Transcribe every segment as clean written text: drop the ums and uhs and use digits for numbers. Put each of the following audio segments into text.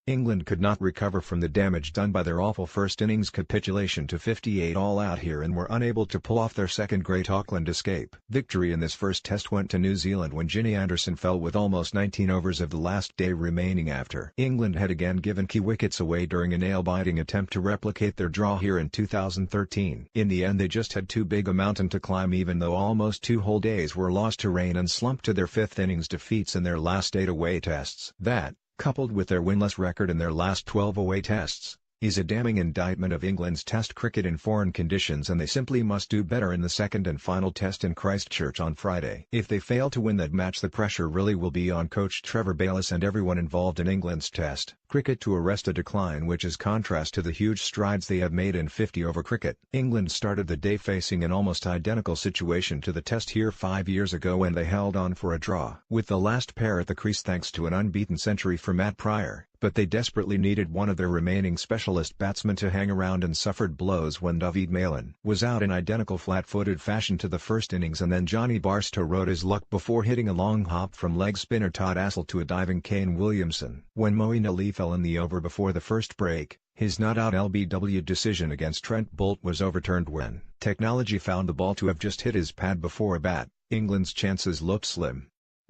England could not recover from the damage done by their awful first innings capitulation to 58 all out here and were unable to pull off their second Great Auckland escape. Victory in this first test went to New Zealand when Ginny Anderson fell with almost 19 overs of the last day remaining after England had again given key wickets away during a nail-biting attempt to replicate their draw here in 2013. In the end they just had too big a mountain to climb even though almost 2 whole days were lost to rain and slumped to their 5th innings defeats in their last 8 away tests. That, coupled with their winless record in their last 12 away tests, is a damning indictment of England's Test cricket in foreign conditions, and they simply must do better in the second and final test in Christchurch on Friday. If they fail to win that match, the pressure really will be on coach Trevor Bayliss and everyone involved in England's Test cricket to arrest a decline which is contrast to the huge strides they have made in 50-over cricket. England started the day facing an almost identical situation to the Test here 5 years ago when they held on for a draw with the last pair at the crease thanks to an unbeaten century for Matt Pryor. But they desperately needed one of their remaining specialist batsmen to hang around and suffered blows when David Malan was out in identical flat-footed fashion to the first innings, and then Johnny Barstow rode his luck before hitting a long hop from leg spinner Todd Astle to a diving Kane Williamson. When Moeen Ali fell in the over before the first break, his not-out LBW decision against Trent Boult was overturned when technology found the ball to have just hit his pad before a bat. England's chances looked slim.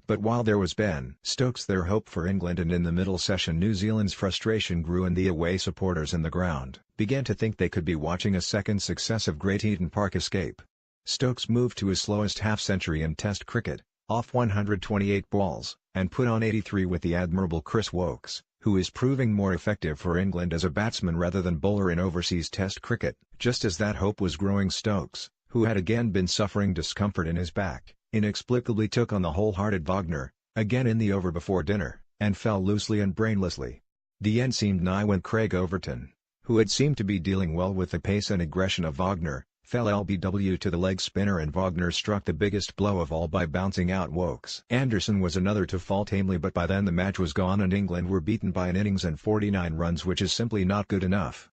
But while there was Ben Stokes, their hope for England, and in the middle session New Zealand's frustration grew and the away supporters in the ground began to think they could be watching a second successive Great Eden Park escape. Stokes moved to his slowest half-century in Test cricket, off 128 balls, and put on 83 with the admirable Chris Woakes, who is proving more effective for England as a batsman rather than bowler in overseas Test cricket. Just as that hope was growing, Stokes, who had again been suffering discomfort in his back, inexplicably took on the wholehearted Wagner, again in the over before dinner, and fell loosely and brainlessly. The end seemed nigh when Craig Overton, who had seemed to be dealing well with the pace and aggression of Wagner, fell LBW to the leg spinner, and Wagner struck the biggest blow of all by bouncing out Woakes. Anderson was another to fall tamely, but by then the match was gone and England were beaten by an innings and 49 runs, which is simply not good enough.